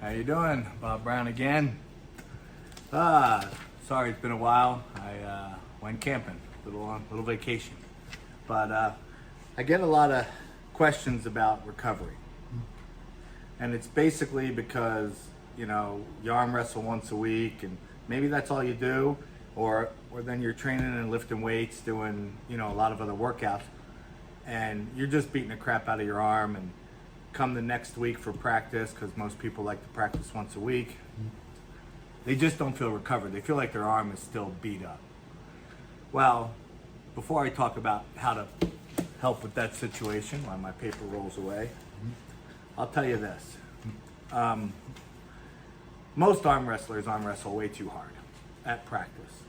How you doing? Bob Brown again. Sorry it's been a while. I went camping, little vacation. But I get a lot of questions about recovery. And it's basically because, you arm wrestle once a week and maybe that's all you do, or then you're training and lifting weights, doing, a lot of other workouts, and you're just beating the crap out of your arm, and come the next week for practice, because most people like to practice once a week, they just don't feel recovered. They feel like their arm is still beat up. Well, before I talk about how to help with that situation while my paper rolls away, I'll tell you this. Most arm wrestlers arm wrestle way too hard at practice.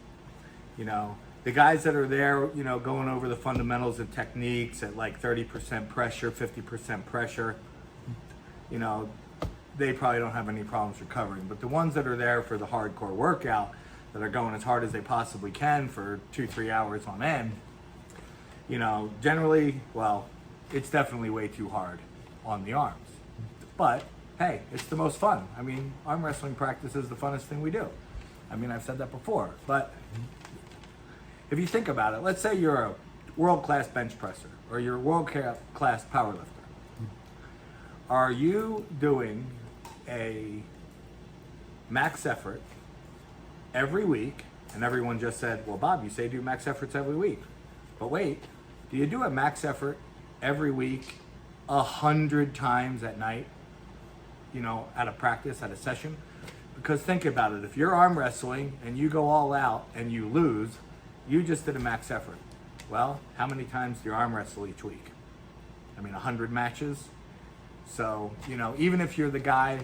The guys that are there, going over the fundamentals and techniques at like 30% pressure, 50% pressure, they probably don't have any problems recovering. But the ones that are there for the hardcore workout, that are going as hard as they possibly can for 2-3 hours on end, generally, well, it's definitely way too hard on the arms. But hey, it's the most fun. Arm wrestling practice is the funnest thing we do. I've said that before, but if you think about it, let's say you're a world-class bench presser or you're a world-class powerlifter. Are you doing a max effort every week? And everyone just said, well, Bob, you say do max efforts every week. But wait, do you do a max effort every week 100 times at night, at a practice, at a session? Because think about it, if you're arm wrestling and you go all out and you lose, you just did a max effort. Well, how many times do you arm wrestle each week? 100 matches. So, even if you're the guy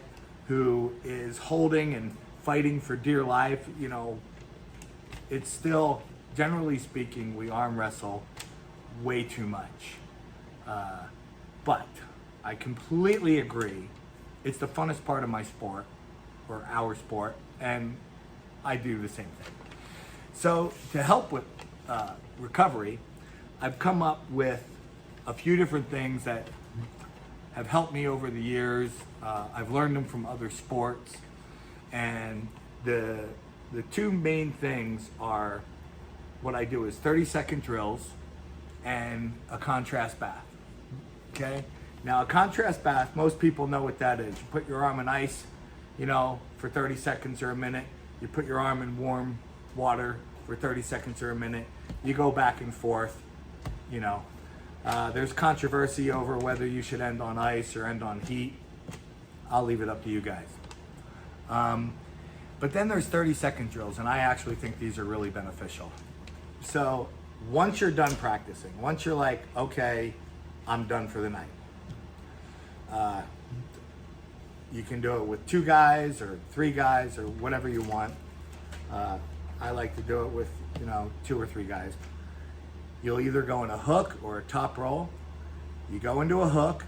who is holding and fighting for dear life, it's still, generally speaking, we arm wrestle way too much. But I completely agree. It's the funnest part of my sport, or our sport, and I do the same thing. So to help with recovery, I've come up with a few different things that have helped me over the years. I've learned them from other sports, and the two main things are what I do is 30-second drills and a contrast bath. Okay? Now, a contrast bath, most people know what that is. You put your arm in ice, for 30 seconds or a minute. You put your arm in warm water for 30 seconds or a minute. You go back and forth, There's controversy over whether you should end on ice or end on heat. I'll leave it up to you guys. But then there's 30-second drills, and I actually think these are really beneficial. So once you're done practicing, once you're like, okay, I'm done for the night, you can do it with 2 guys or 3 guys or whatever you want. I like to do it with, 2 or 3 guys. You'll either go in a hook or a top roll. You go into a hook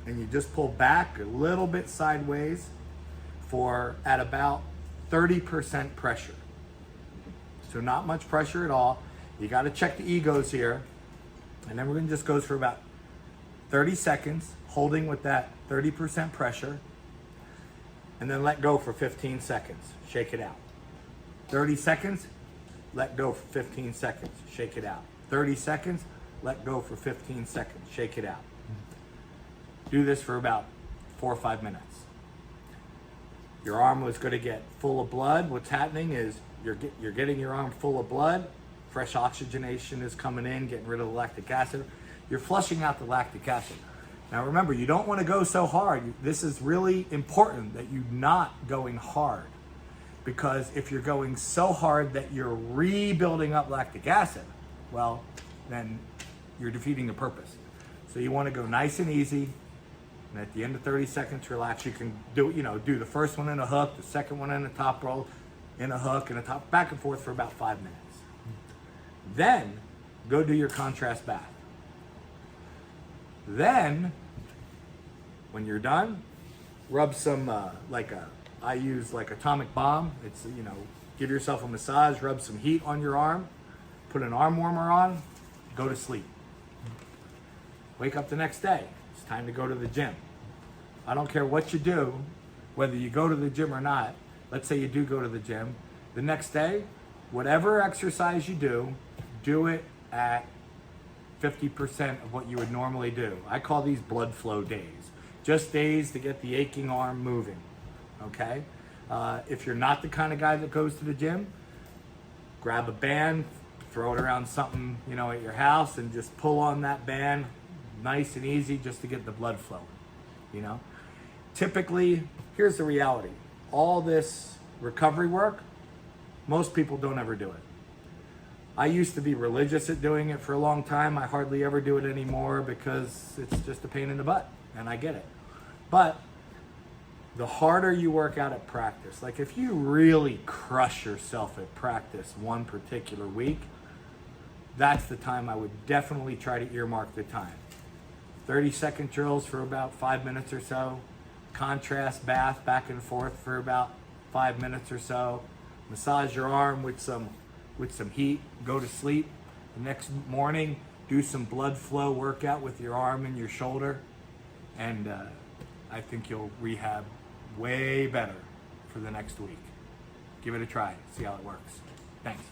and you just pull back a little bit sideways at about 30% pressure. So not much pressure at all. You got to check the egos here. And then we're going to just go for about 30 seconds, holding with that 30% pressure, and then let go for 15 seconds. Shake it out. 30 seconds, let go for 15 seconds. Shake it out. 30 seconds, let go for 15 seconds. Shake it out. Do this for about 4 or 5 minutes. Your arm was going to get full of blood. What's happening is you're getting your arm full of blood. Fresh oxygenation is coming in, getting rid of the lactic acid. You're flushing out the lactic acid. Now remember, you don't want to go so hard. This is really important that you're not going hard, because if you're going so hard that you're rebuilding up lactic acid, well, then you're defeating the purpose. So you want to go nice and easy, and at the end of 30 seconds, relax. You can do the first one in a hook, the second one in a top roll, in a hook, and a top, back and forth for about 5 minutes. Then go do your contrast bath. Then, when you're done, rub some, I use like atomic bomb. It's, give yourself a massage, rub some heat on your arm, put an arm warmer on, go to sleep. Wake up the next day. It's time to go to the gym. I don't care what you do, whether you go to the gym or not, let's say you do go to the gym, the next day, whatever exercise you do it at 50% of what you would normally do. I call these blood flow days. Just days to get the aching arm moving, okay? If you're not the kind of guy that goes to the gym, grab a band, throw it around something, at your house and just pull on that band nice and easy just to get the blood flowing, Typically, here's the reality. All this recovery work, most people don't ever do it. I used to be religious at doing it for a long time. I hardly ever do it anymore because it's just a pain in the butt, and I get it. But the harder you work out at practice, like if you really crush yourself at practice one particular week, that's the time I would definitely try to earmark the time. 30-second drills for about 5 minutes or so, contrast bath back and forth for about 5 minutes or so, massage your arm with some heat, go to sleep. The next morning, do some blood flow workout with your arm and your shoulder, and I think you'll rehab way better for the next week. Give it a try, see how it works. Thanks.